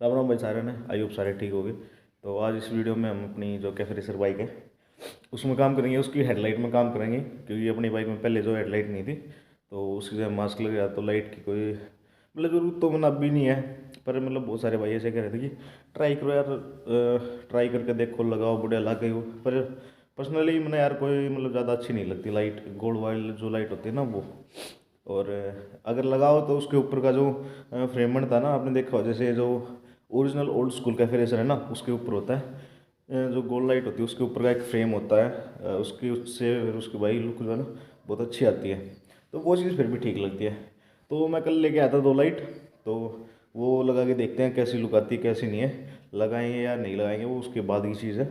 राम राम भाई सारे ने, आई होप सारे ठीक हो गए। तो आज इस वीडियो में हम अपनी जो कैफे रेसर बाइक है उसमें काम करेंगे, उसकी हेडलाइट में काम करेंगे। क्योंकि अपनी बाइक में पहले जो हेडलाइट नहीं थी तो उसकी जब मास्क लग गया तो लाइट की कोई मतलब जरूरत तो मतलब अभी नहीं है। पर मतलब बहुत सारे भाई ऐसे कह रहे थे कि ट्राई करो यार, ट्राई करके देखो, लगाओ, बढ़िया लगे हो। पर पर्सनली मैंने यार कोई मतलब ज़्यादा अच्छी नहीं लगती लाइट, गोल्ड वाइल जो लाइट होती है ना वो। और अगर लगाओ तो उसके ऊपर का जो फ्रेममेंट था ना, आपने देखा हो जैसे जो original old school cafe racer है ना उसके ऊपर होता है जो गोल्ड लाइट होती है उसके ऊपर का एक फ्रेम होता है, उसकी उससे फिर उसकी भाई लुक जो है ना बहुत अच्छी आती है। तो वो चीज़ फिर भी ठीक लगती है। तो मैं कल लेके आया था 2 लाइट, तो वो लगा के देखते हैं कैसी लुक आती है कैसी नहीं है। लगाएंगे या नहीं लगाएंगे वो उसके बाद की चीज़ है।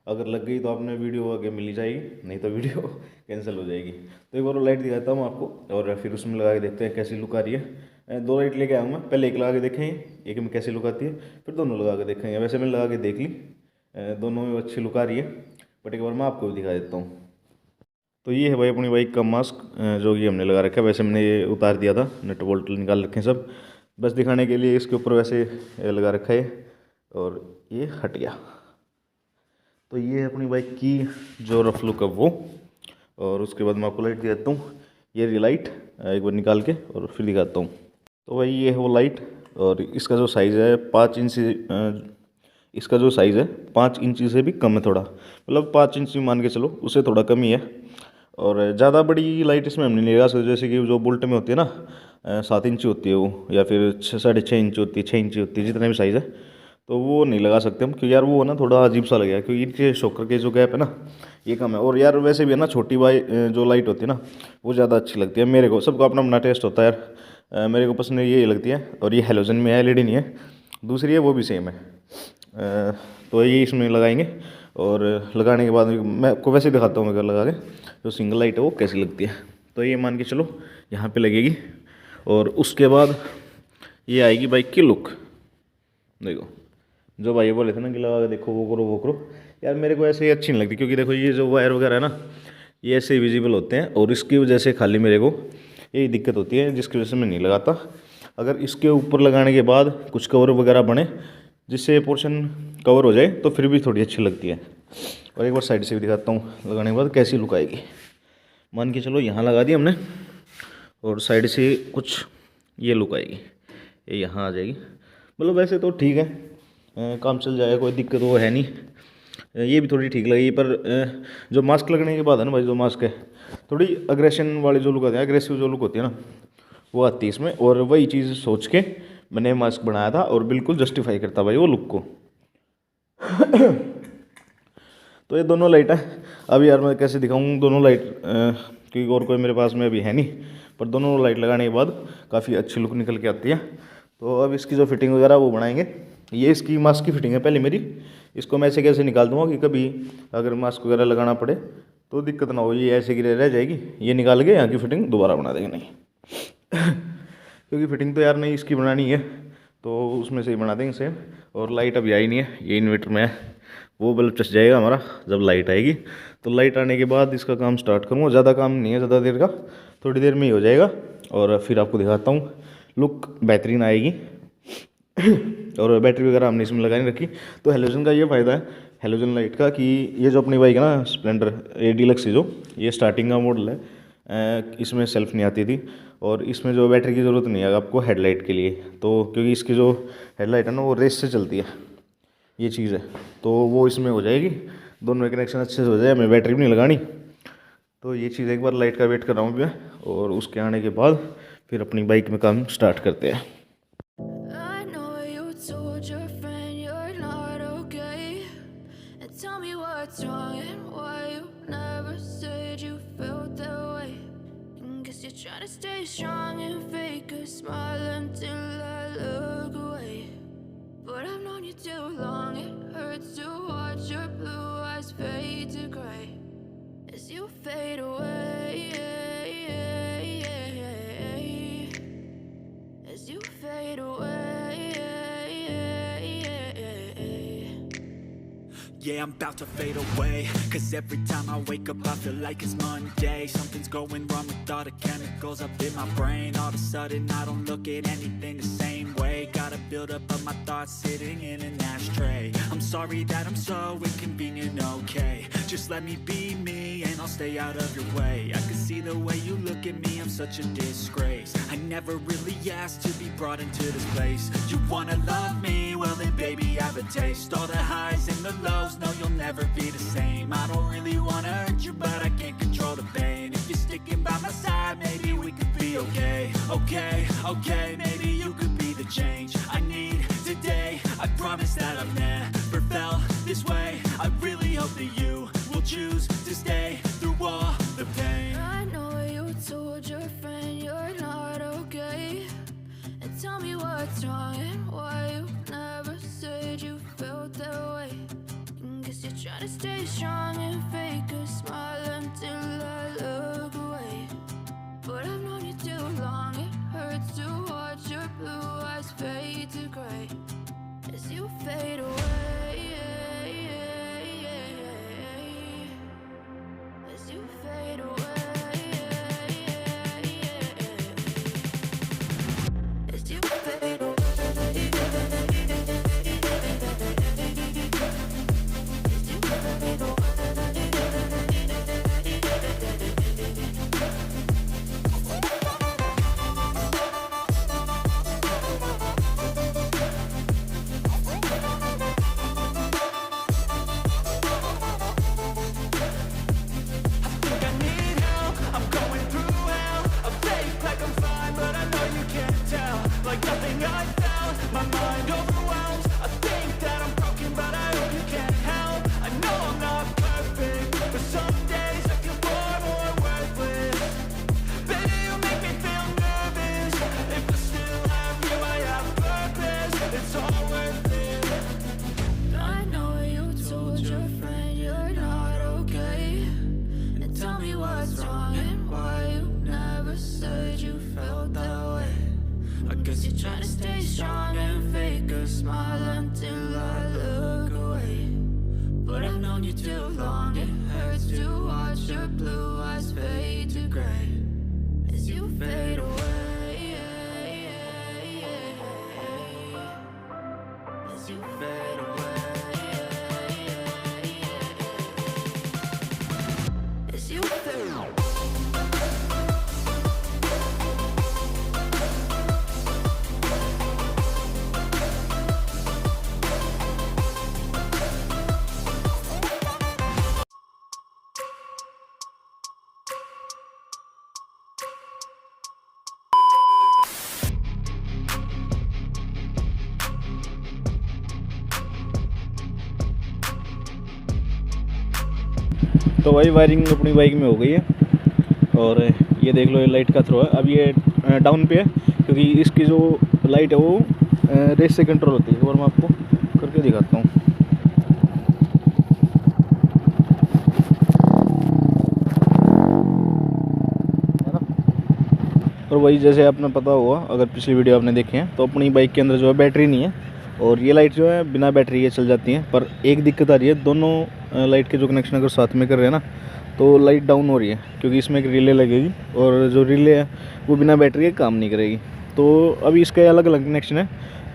अगर लग गई तो आपने वीडियो आगे मिल ही जाएगी, नहीं तो वीडियो कैंसिल हो जाएगी। तो एक बार वो लाइट दिखाता हूँ आपको और फिर उसमें लगा के देखते हैं कैसी लुक आ रही है। 2 लाइट लेके आऊँगा, पहले एक लगा के देखेंगे एक में कैसी लुक आती है, फिर दोनों लगा के देखेंगे। वैसे मैंने लगा के देख ली, दोनों में अच्छी लुक आ रही है। बट एक बार मैं आपको भी दिखा देता हूँ। तो ये है भाई अपनी बाइक का मास्क, जो कि हमने लगा रखा है। वैसे मैंने ये उतार दिया था, नट बोल्ट निकाल रखे हैं सब, बस दिखाने के लिए इसके ऊपर वैसे लगा रखा है और ये हट गया। तो ये है अपनी बाइक की जो रफ लुक है वो। और उसके बाद मैं आपको लाइट दिखाता हूँ, ये रही लाइट, एक बार निकाल के और फिर दिखाता हूँ। तो भाई ये है वो लाइट और इसका जो साइज़ है 5 इंच से, इसका जो साइज़ है 5 इंच से भी कम है थोड़ा, मतलब 5 इंच मान के चलो, उससे थोड़ा कम ही है। और ज़्यादा बड़ी लाइट इसमें हम नहीं लगा सकते, जैसे कि जो बुलेट में होती है ना 7 इंच होती है वो, या फिर 6 साढ़े 6 इंच होती है, 6 इंच होती है, जितने भी साइज़ है। तो वो नहीं लगा सकते हम, क्योंकि यार वो ना थोड़ा अजीब सा लगेगा, क्योंकि इनके शॉकर के जो गैप है ना ये कम है। और यार वैसे भी है ना छोटी जो लाइट होती है ना वो ज़्यादा अच्छी लगती है मेरे को। सबको अपना अपना टेस्ट होता है यार, मेरे को पसंद ये लगती है। और ये हेलोजन में है, एलईडी नहीं है। दूसरी है वो भी सेम है। तो ये इसमें लगाएंगे और लगाने के बाद मैं आपको वैसे दिखाता हूँ, अगर लगा के जो सिंगल लाइट है वो कैसी लगती है। तो ये मान के चलो यहाँ पे लगेगी और उसके बाद ये आएगी बाइक की लुक। देखो, जो भाई बोले थे ना कि लगा के देखो, वो करो वो करो, यार मेरे को ऐसे ही अच्छी नहीं लगती। क्योंकि देखो ये जो वायर वगैरह है ना ये ऐसे विजिबल होते हैं और इसकी वजह से खाली मेरे को यही दिक्कत होती है, जिसकी वजह से मैं नहीं लगाता। अगर इसके ऊपर लगाने के बाद कुछ कवर वगैरह बने जिससे ये पोर्शन कवर हो जाए तो फिर भी थोड़ी अच्छी लगती है। और एक बार साइड से भी दिखाता हूँ लगाने के बाद कैसी लुक आएगी। मान के चलो यहाँ लगा दी हमने और साइड से कुछ ये लुक आएगी, ये यहाँ आ जाएगी। मतलब वैसे तो ठीक है, काम चल जाएगा, कोई दिक्कत वो है नहीं। ये भी थोड़ी ठीक लगेगी। पर जो मास्क लगने के बाद है ना भाई, जो मास्क है थोड़ी अग्रेशन वाली जो लुक आती है, अग्रेसिव जो लुक होती है ना वो आती है इसमें। और वही चीज़ सोच के मैंने मास्क बनाया था और बिल्कुल जस्टिफाई करता भाई वो लुक को। तो ये दोनों लाइट है। अभी यार मैं कैसे दिखाऊँ दोनों लाइट, क्योंकि और कोई मेरे पास में अभी है नहीं। पर दोनों लाइट लगाने के बाद काफ़ी अच्छी लुक निकल के आती है। तो अब इसकी जो फिटिंग वगैरह वो बनाएंगे। ये इसकी मास्क की फिटिंग है पहले मेरी, इसको मैं ऐसे कैसे निकाल दूंगा कि कभी अगर मास्क वगैरह लगाना पड़े तो दिक्कत ना हो। ये ऐसे की रह जाएगी, ये निकाल के यहाँ की फिटिंग दोबारा बना देंगे। नहीं क्योंकि फिटिंग तो यार नहीं इसकी बनानी है, तो उसमें से ही बना देंगे सेम। और लाइट अभी आई नहीं है, ये इन्वर्टर में है, वो बल्ब चस जाएगा हमारा जब लाइट आएगी। तो लाइट आने के बाद इसका काम स्टार्ट करूँगा। ज़्यादा काम नहीं है ज़्यादा देर का, थोड़ी देर में ही हो जाएगा। और फिर आपको दिखाता हूँ, लुक बेहतरीन आएगी। और बैटरी वगैरह हमने इसमें लगा नहीं रखी। तो हेलोजन का ये फ़ायदा है हेलोजन लाइट का, कि ये जो अपनी बाइक है ना स्प्लेंडर ए डीलक्स, जो ये स्टार्टिंग का मॉडल है, इसमें सेल्फ नहीं आती थी और इसमें जो बैटरी की ज़रूरत नहीं है आपको हेडलाइट के लिए। तो क्योंकि इसकी जो हेडलाइट है ना वो रेस से चलती है, ये चीज़ है। तो वो इसमें हो जाएगी, दोनों के कनेक्शन अच्छे से हो जाए, हमें बैटरी भी नहीं लगानी। तो ये चीज़ एक बार लाइट का वेट कर रहा हूँ मैं, और उसके आने के बाद फिर अपनी बाइक में काम स्टार्ट करते हैं। I know you told your friend you're not okay. And tell me what's wrong and why you never said you felt that way. And guess you're trying to stay strong and fake a smile until I look away. But I've known you too long, it hurts to watch your blue eyes fade to gray as you fade away. As you fade away. Yeah, I'm about to fade away, 'cause every time I wake up I feel like it's Monday. Something's going wrong with all the chemicals up in my brain. All of a sudden I don't look at anything the same way. Gotta build up of my thoughts sitting in an ashtray. I'm sorry that I'm so inconvenient, okay. Just let me be me and I'll stay out of your way. I can see the way you look at me, I'm such a disgrace. I never really asked to be brought into this place. You wanna love me? Well then baby, have a taste. All the highs and the lows, no you'll never be the same. I don't really wanna hurt you, but I can't control the pain. If you're sticking by my side, maybe we could be okay. Okay, maybe you could be the change I need today. I promise that I've never felt this way. I really hope that you will choose to stay through all the pain. I know you told your friend you're not okay, and tell me what's wrong and why you never said you felt that way. Guess you're trying to stay strong and fake a smile until I look away. But I've known you too long, it hurts to watch your blue eyes fade to gray as you fade away. As you fade away. As you fade away. You're trying to stay strong and fake a smile until I look away. But I've known you too long, it hurts to watch your blue eyes fade to gray as you fade away. As you fade away. As you fade away. तो वही wiring अपनी bike में हो गई है। और ये देख लो, ये लाइट का थ्रो है। अब ये डाउन पे है क्योंकि इसकी जो लाइट है वो रेस से कंट्रोल होती है। और मैं आपको करके दिखाता हूँ, है ना। और वही जैसे आपने पता होगा, अगर पिछली वीडियो आपने देखे हैं, तो अपनी बाइक के अंदर जो है बैटरी नहीं है और ये लाइट जो है बिना बैटरी के चल जाती हैं। पर एक दिक्कत आ रही है, दोनों लाइट के जो कनेक्शन अगर साथ में कर रहे हैं ना तो लाइट डाउन हो रही है क्योंकि इसमें एक रिले लगेगी और जो रिले है वो बिना बैटरी के काम नहीं करेगी। तो अभी इसके अलग अलग कनेक्शन है,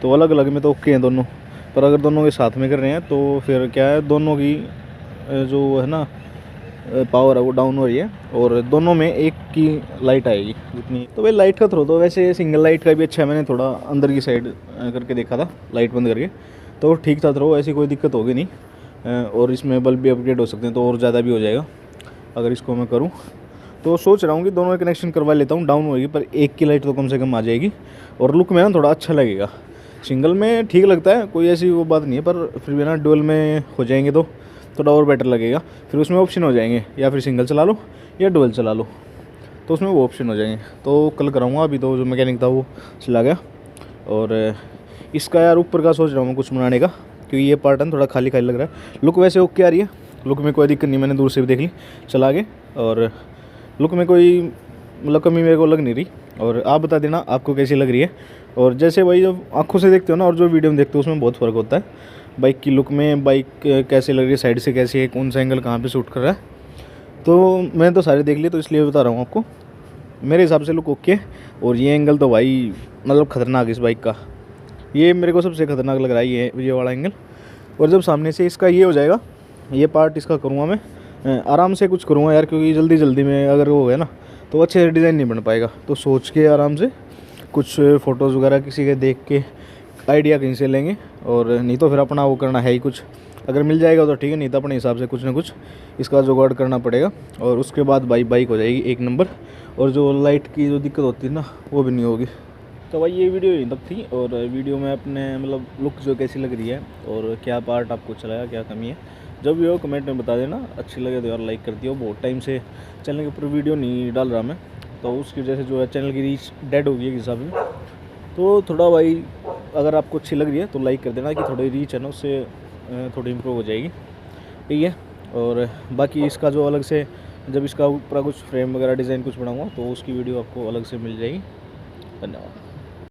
तो अलग अलग में तो ओके हैं दोनों, पर अगर दोनों के साथ में कर रहे हैं तो फिर क्या है, दोनों की जो है ना पावर है वो डाउन हो रही है और दोनों में एक की लाइट आएगी जितनी। तो भाई लाइट का थ्रो तो वैसे सिंगल लाइट का भी अच्छा है, मैंने थोड़ा अंदर की साइड करके देखा था लाइट बंद करके, तो ठीक था थ्रो, ऐसी कोई दिक्कत होगी नहीं। और इसमें बल्ब भी अपग्रेड हो सकते हैं तो और ज़्यादा भी हो जाएगा अगर इसको मैं करूँ। तो सोच रहा हूँ कि दोनों कनेक्शन करवा लेता हूँ, डाउन होगी पर एक की लाइट तो कम से कम आ जाएगी और लुक में ना थोड़ा अच्छा लगेगा। सिंगल में ठीक लगता है, कोई ऐसी वो बात नहीं है, पर फिर भी ना डुअल में हो जाएंगे तो थोड़ा और बेटर लगेगा। फिर उसमें ऑप्शन हो जाएंगे या फिर सिंगल चला लो या डुअल चला लो, तो उसमें वो ऑप्शन हो जाएंगे। तो कल कराऊँगा, अभी तो जो मैकेनिक था वो चला गया। और इसका यार ऊपर का सोच रहा हूँ कुछ बनाने का, क्योंकि ये पार्ट है थोड़ा खाली खाली लग रहा है। लुक वैसे ओके आ रही है, लुक में कोई दिक्कत नहीं, मैंने दूर से भी देख ली चला के, और लुक में कोई मतलब कमी मेरे को लग नहीं रही। और आप बता देना आपको कैसी लग रही है। और जैसे भाई जब आँखों से देखते हो ना और जो वीडियो में देखते हो उसमें बहुत फ़र्क होता है। बाइक की लुक में बाइक कैसे लग रही है, साइड से कैसी है, कौन सा एंगल कहाँ पे शूट कर रहा है। तो मैंने तो सारे देख लिए, तो इसलिए बता रहा हूँ आपको। मेरे हिसाब से लुक ओके। और ये एंगल तो भाई मतलब ख़तरनाक है इस बाइक का। ये मेरे को सबसे ख़तरनाक लग रहा है ये वाला एंगल। और जब सामने से इसका ये हो जाएगा, ये पार्ट इसका करूँगा मैं आराम से कुछ करूँगा यार, क्योंकि जल्दी जल्दी में अगर वो हो गया ना तो अच्छे से डिज़ाइन नहीं बन पाएगा। तो सोच के आराम से कुछ फ़ोटोज़ वगैरह किसी के देख के आइडिया कहीं से लेंगे, और नहीं तो फिर अपना वो करना है ही कुछ। अगर मिल जाएगा तो ठीक है, नहीं तो अपने हिसाब से कुछ ना कुछ इसका जुगाड़ करना पड़ेगा। और उसके बाद बाइक हो जाएगी एक नंबर। और जो लाइट की जो दिक्कत होती है ना वो भी नहीं होगी। तो भाई ये वीडियो यहीं तक थी। और वीडियो में अपने मतलब लुक जो कैसी लग रही है और क्या पार्ट आपको अच्छा लगा, क्या कमी है, जब भी हो कमेंट में बता देना। अच्छी लगे तो यार लाइक कर दियो। बहुत टाइम से चैनल के ऊपर वीडियो नहीं डाल रहा मैं, तो उसकी वजह से जो है चैनल की रीच डेड हो गई है हिसाब में। तो थोड़ा भाई अगर आपको अच्छी लग रही है तो लाइक कर देना, कि थोड़ी रीच है ना उससे थोड़ी इम्प्रूव हो जाएगी, ठीक है। और बाकी इसका जो अलग से जब इसका ऊपर कुछ फ्रेम वगैरह डिज़ाइन कुछ बनाऊँगा तो उसकी वीडियो आपको अलग से मिल जाएगी। धन्यवाद।